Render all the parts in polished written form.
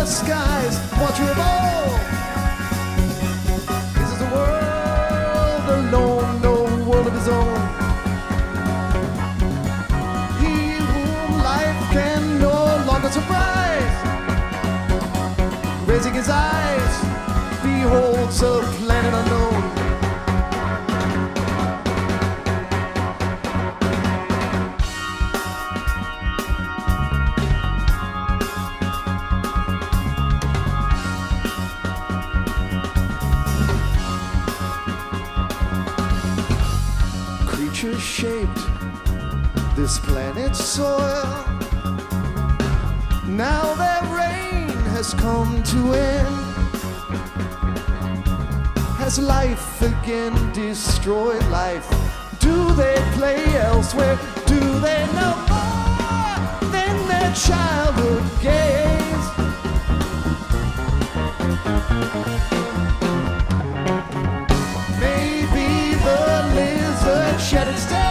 Skies, watcher of all. This is a world alone, no world of his own. He whom life can no longer surprise, raising his eyes, beholds a planet unknown. Shaped this planet's soil. Now their reign has come to end. Has life again destroyed life? Do they play elsewhere? Do they know more than their childhood gaze? Maybe the lizard shed its tail.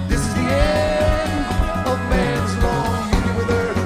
This is the end of man's long union with earth.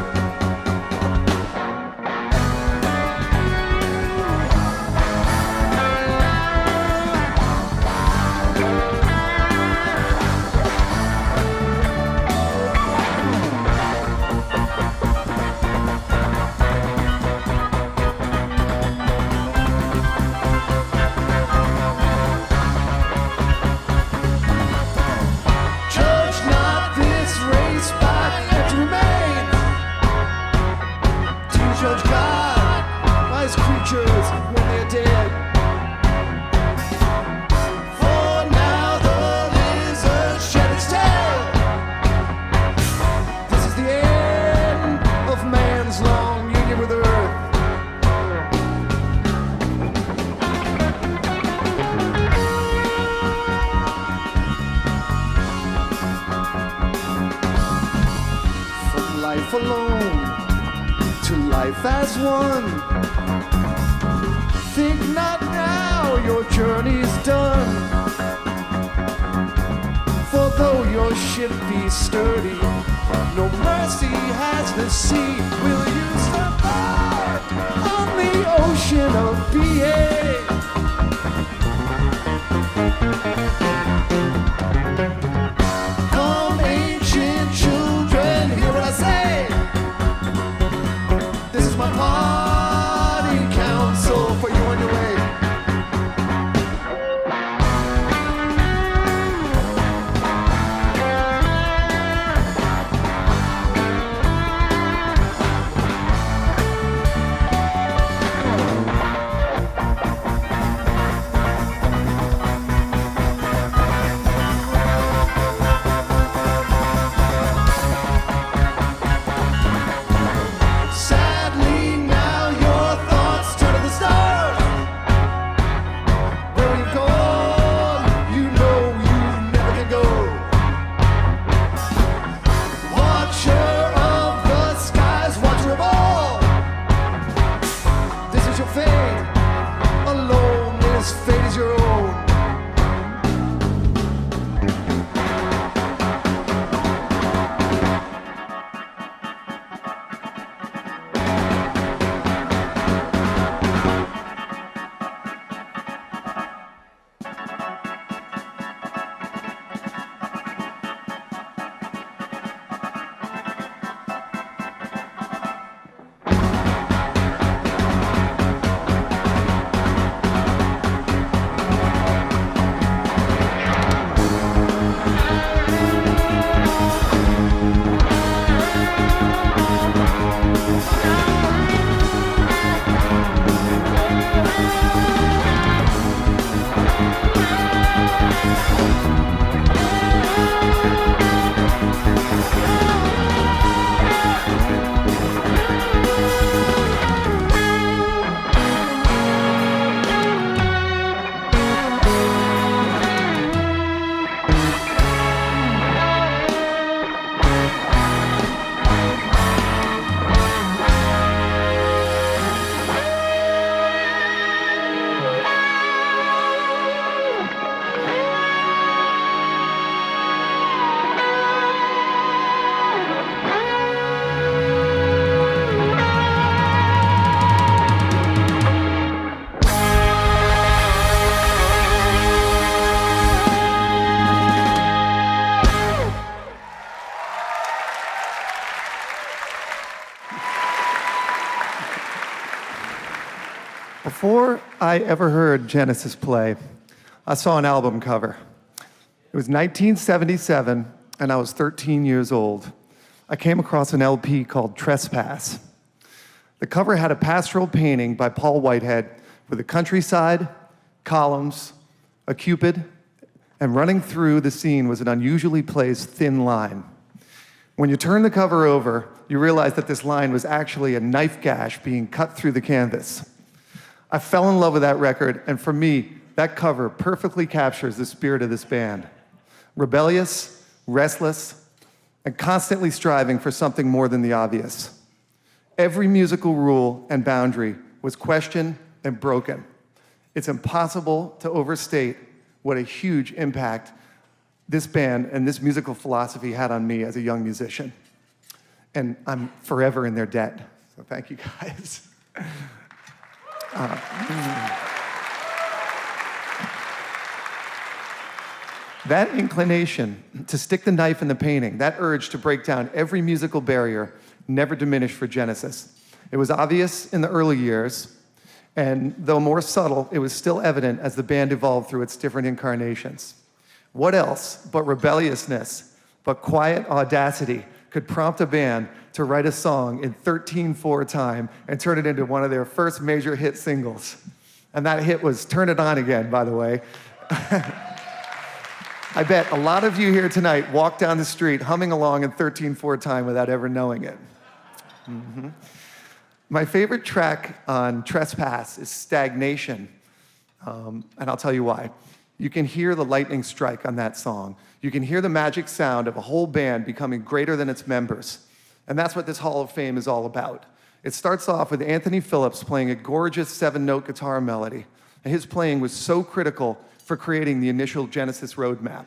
Judge God by his creatures when they're dead. For now the lizard shed its tail. This is the end of man's long union with earth. From life alone to life as one. Think not now your journey's done. For though your ship be sturdy, no mercy has the sea. Will you survive on the ocean of being? Come ancient children, hear what I say. My parting counsel for you on your way. Before I ever heard Genesis play, I saw an album cover. It was 1977, and I was 13 years old. I came across an LP called Trespass. The cover had a pastoral painting by Paul Whitehead with a countryside, columns, a cupid, and running through the scene was an unusually placed thin line. When you turn the cover over, you realize that this line was actually a knife gash being cut through the canvas. I fell in love with that record, and for me, that cover perfectly captures the spirit of this band. Rebellious, restless, and constantly striving for something more than the obvious. Every musical rule and boundary was questioned and broken. It's impossible to overstate what a huge impact this band and this musical philosophy had on me as a young musician. And I'm forever in their debt. So thank you, guys. That inclination to stick the knife in the painting, that urge to break down every musical barrier, never diminished for Genesis. It was obvious in the early years, and though more subtle, it was still evident as the band evolved through its different incarnations. What else but rebelliousness, but quiet audacity could prompt a band to write a song in 13/4 time and turn it into one of their first major hit singles? And that hit was Turn It On Again, by the way. I bet a lot of you here tonight walk down the street humming along in 13/4 time without ever knowing it. My favorite track on Trespass is Stagnation, and I'll tell you why. You can hear the lightning strike on that song. You can hear the magic sound of a whole band becoming greater than its members. And that's what this Hall of Fame is all about. It starts off with Anthony Phillips playing a gorgeous 7-note guitar melody. And his playing was so critical for creating the initial Genesis roadmap.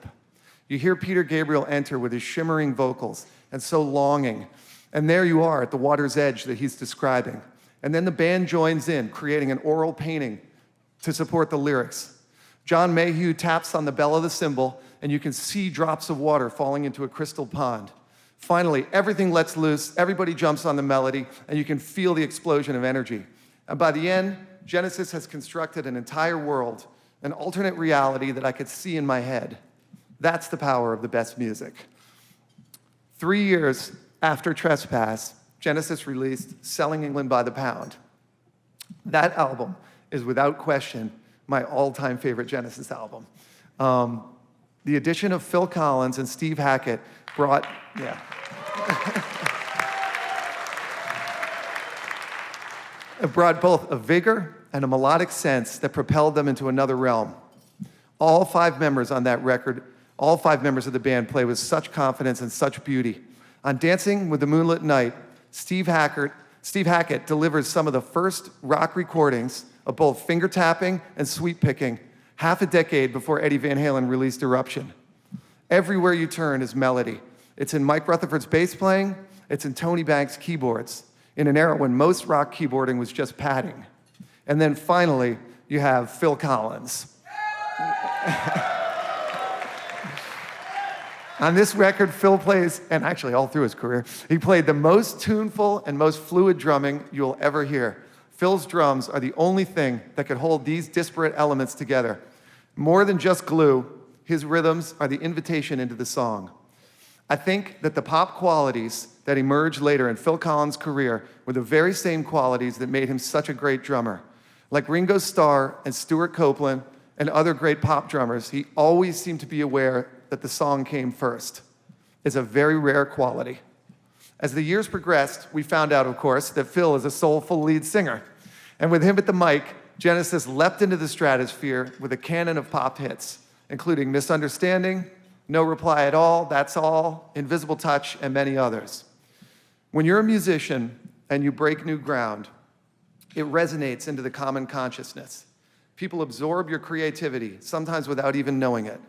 You hear Peter Gabriel enter with his shimmering vocals and so longing. And there you are at the water's edge that he's describing. And then the band joins in, creating an oral painting to support the lyrics. John Mayhew taps on the bell of the cymbal, and you can see drops of water falling into a crystal pond. Finally, everything lets loose, everybody jumps on the melody, and you can feel the explosion of energy. And by the end, Genesis has constructed an entire world, an alternate reality that I could see in my head. That's the power of the best music. 3 years after Trespass, Genesis released Selling England by the Pound. That album is without question my all-time favorite Genesis album. The addition of Phil Collins and Steve Hackett brought both a vigor and a melodic sense that propelled them into another realm. All 5 members on that record, all 5 members of the band play with such confidence and such beauty. On Dancing with the Moonlit Night, Steve Hackett delivers some of the first rock recordings of both finger tapping and sweep picking, half a decade before Eddie Van Halen released Eruption. Everywhere you turn is melody. It's in Mike Rutherford's bass playing, it's in Tony Banks' keyboards, in an era when most rock keyboarding was just padding. And then finally, you have Phil Collins. On this record, Phil plays, and actually all through his career, he played the most tuneful and most fluid drumming you'll ever hear. Phil's drums are the only thing that could hold these disparate elements together. More than just glue, his rhythms are the invitation into the song. I think that the pop qualities that emerged later in Phil Collins' career were the very same qualities that made him such a great drummer. Like Ringo Starr and Stuart Copeland and other great pop drummers, he always seemed to be aware that the song came first. It's a very rare quality. As the years progressed, we found out, of course, that Phil is a soulful lead singer. And with him at the mic, Genesis leapt into the stratosphere with a canon of pop hits, including Misunderstanding, No Reply at All, That's All, Invisible Touch, and many others. When you're a musician and you break new ground, it resonates into the common consciousness. People absorb your creativity, sometimes without even knowing it.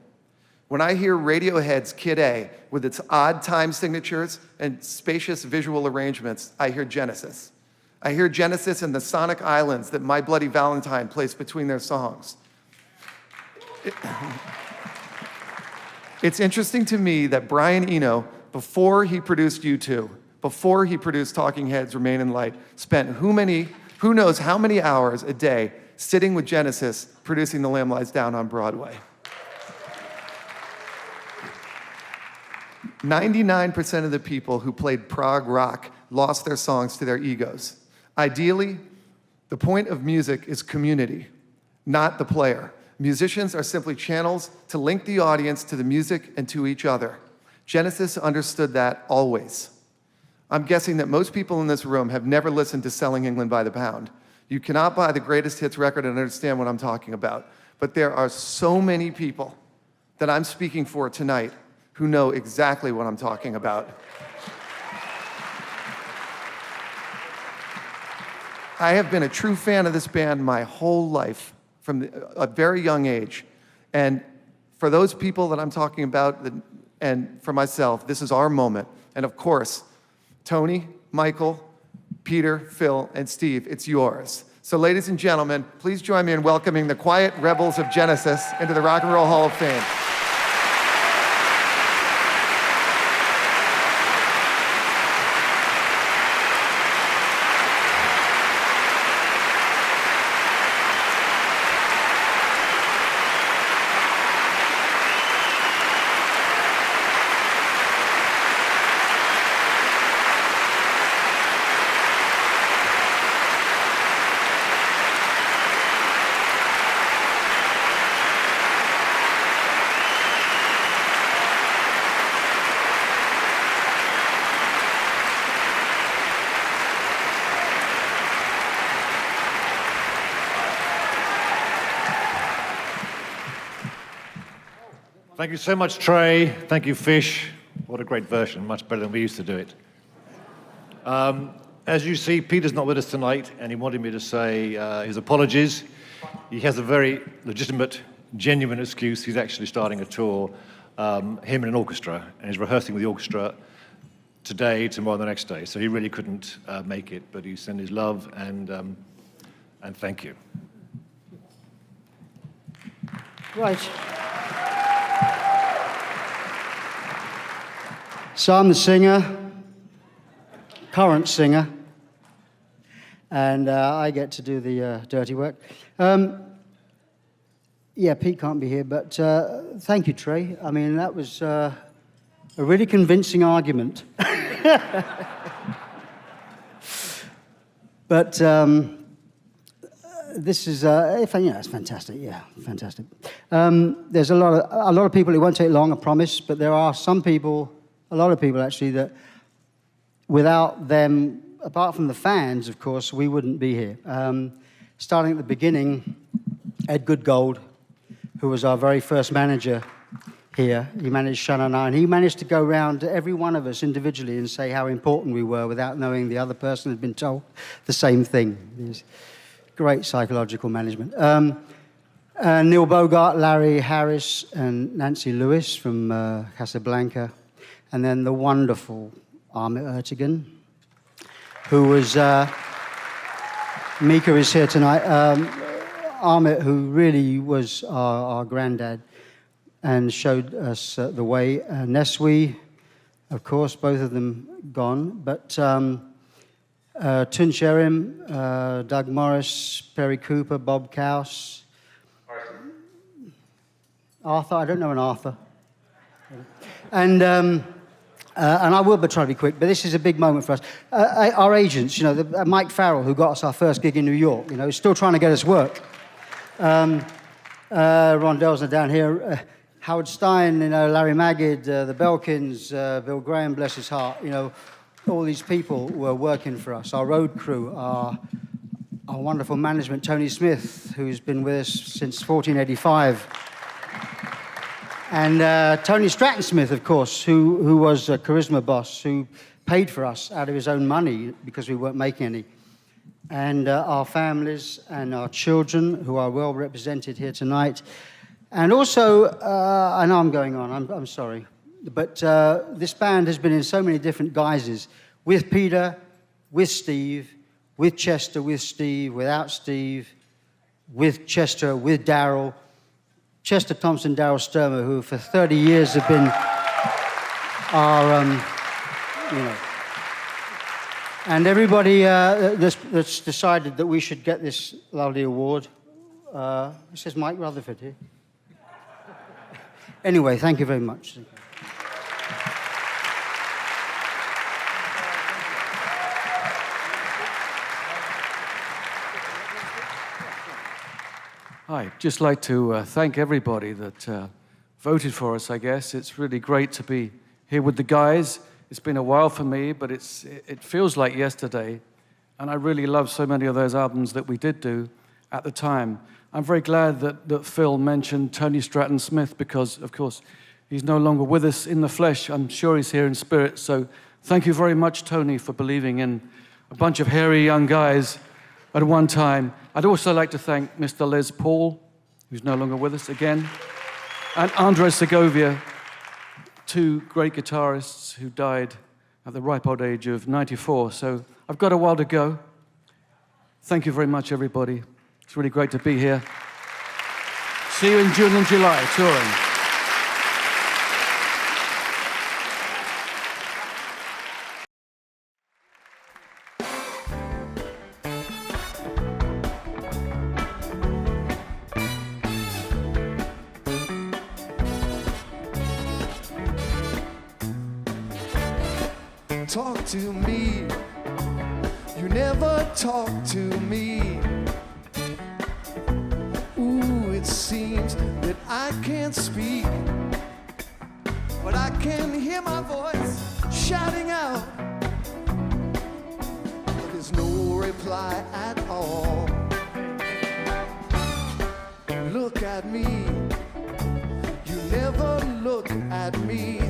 When I hear Radiohead's Kid A with its odd time signatures and spacious visual arrangements, I hear Genesis. I hear Genesis and the sonic islands that My Bloody Valentine placed between their songs. It's interesting to me that Brian Eno, before he produced U2, before he produced Talking Heads, Remain in Light, spent who knows how many hours a day sitting with Genesis, producing The Lamb Lies Down on Broadway. 99% of the people who played prog rock lost their songs to their egos. Ideally, the point of music is community, not the player. Musicians are simply channels to link the audience to the music and to each other. Genesis understood that always. I'm guessing that most people in this room have never listened to Selling England by the Pound. You cannot buy the greatest hits record and understand what I'm talking about. But there are so many people that I'm speaking for tonight who know exactly what I'm talking about. I have been a true fan of this band my whole life, from a very young age. And for those people that I'm talking about, and for myself, this is our moment. And of course, Tony, Michael, Peter, Phil, and Steve, it's yours. So ladies and gentlemen, please join me in welcoming the Quiet Rebels of Genesis into the Rock and Roll Hall of Fame. Thank you so much, Trey. Thank you, Fish. What a great version, much better than we used to do it. As you see, Peter's not with us tonight, and he wanted me to say his apologies. He has a very legitimate, genuine excuse. He's actually starting a tour, him and an orchestra, and he's rehearsing with the orchestra today, tomorrow, the next day. So he really couldn't make it, but he sent his love and thank you. Right. So I'm the singer, current singer, and I get to do the dirty work. Yeah, Pete can't be here, but thank you, Trey. I mean, that was a really convincing argument. But this is, it's fantastic. Yeah, fantastic. There's a lot of people. It won't take long, I promise. But there are some people, a lot of people actually, that without them, apart from the fans, of course, we wouldn't be here. Starting at the beginning, Ed Goodgold, who was our very first manager here, he managed Shannon and I, and he managed to go around to every one of us individually and say how important we were without knowing the other person had been told the same thing. It's great psychological management. Neil Bogart, Larry Harris, and Nancy Lewis from Casablanca, and then the wonderful Ahmet Ertegun, who was, Mika is here tonight, Ahmet, who really was our granddad and showed us the way. Neswi, of course, both of them gone, but Tun Sherim, Doug Morris, Perry Cooper, Bob Kaus, Arthur, I don't know an Arthur. And I will but try to be quick, but this is a big moment for us. Our agents, you know, Mike Farrell, who got us our first gig in New York, you know, is still trying to get us work. Rondell's down here. Howard Stein, you know, Larry Magid, the Belkins, Bill Graham, bless his heart, you know, all these people were working for us. Our road crew, our wonderful management, Tony Smith, who's been with us since 1485. And Tony Stratton-Smith, of course, who was a charisma boss, who paid for us out of his own money because we weren't making any. And our families and our children, who are well represented here tonight. And also, I know I'm going on, I'm sorry, but this band has been in so many different guises, with Peter, with Steve, with Chester, with Steve, without Steve, with Chester, with Daryl, Chester Thompson, Daryl Sturmer, who for 30 years have been our, you know, and everybody that's decided that we should get this lovely award, It says Mike Rutherford here. Anyway, thank you very much. Hi, just like to thank everybody that voted for us, I guess. It's really great to be here with the guys. It's been a while for me, but it feels like yesterday. And I really love so many of those albums that we did do at the time. I'm very glad that Phil mentioned Tony Stratton Smith because, of course, he's no longer with us in the flesh. I'm sure he's here in spirit. So thank you very much, Tony, for believing in a bunch of hairy young guys at one time. I'd also like to thank Mr. Les Paul, who's no longer with us again, and Andres Segovia, two great guitarists who died at the ripe old age of 94. So I've got a while to go. Thank you very much, everybody. It's really great to be here. See you in June and July, touring. Talk to me. You never talk to me. Ooh, it seems that I can't speak, but I can hear my voice shouting out. But there's no reply at all. Look at me. You never look at me.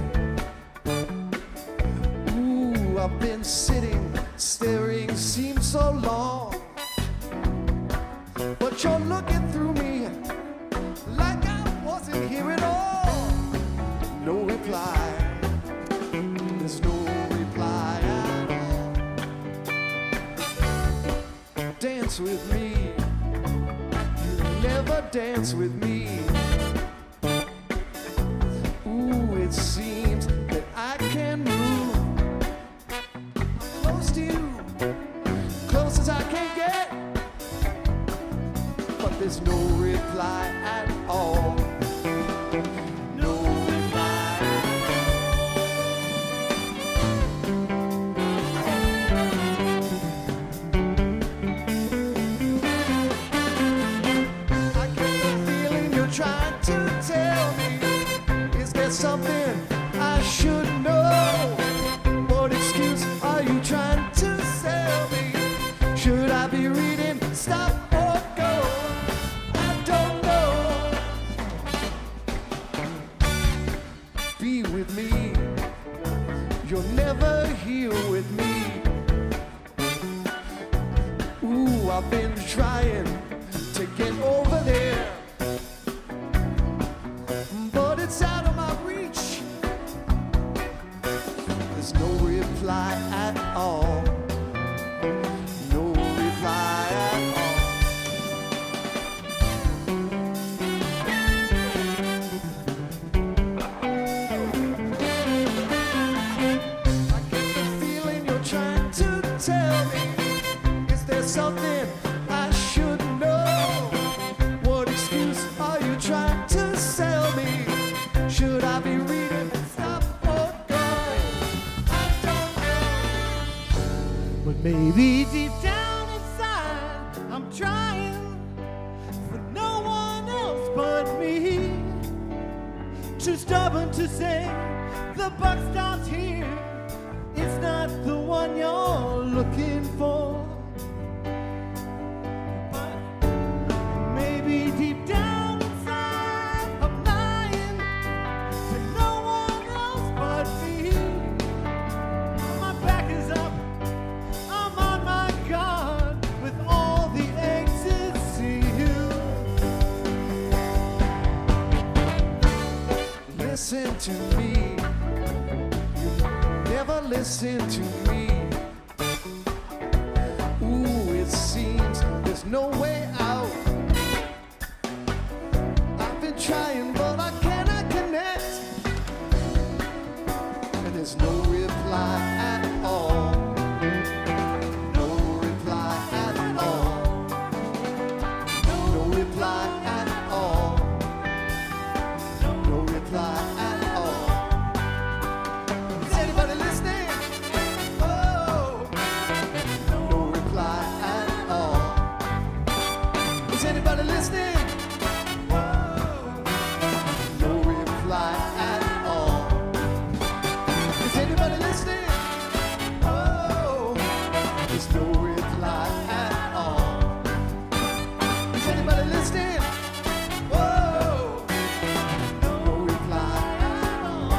I've been sitting, staring, seems so long, but you're looking through me like I wasn't here at all. No reply, there's no reply at all. Dance with me, you never dance with me. Ooh, it seems that I can move to you, close as I can get, but there's no reply at all. No reply at all. I get the feeling you're trying to tell me. Is there something I should know? What excuse are you trying to sell me? Should I be reading Stop or Go? I don't know. Be with me. You're never here with me. Ooh, I've been trying to get over there, but it's out of my reach. There's no reply at all. No reply at all. I get the feeling you're trying to tell me. Is there something I should know? What excuse are you trying to sell me? Should I be reading Stop or Go? But maybe deep down inside, I'm trying for no one else but me. Too stubborn to say the buck stops here. It's not the one you're looking for. But maybe deep down inside, I'm lying to no one else but me. My back is up. I'm on my guard with all the exits to you. Listen to me. You never listen to me. Ooh, it seems there's no way out. I've been trying, but I cannot connect. And there's no reply at all. No reply at all. No reply just know it's life at all. Is anybody listening? Whoa, know it's life at all.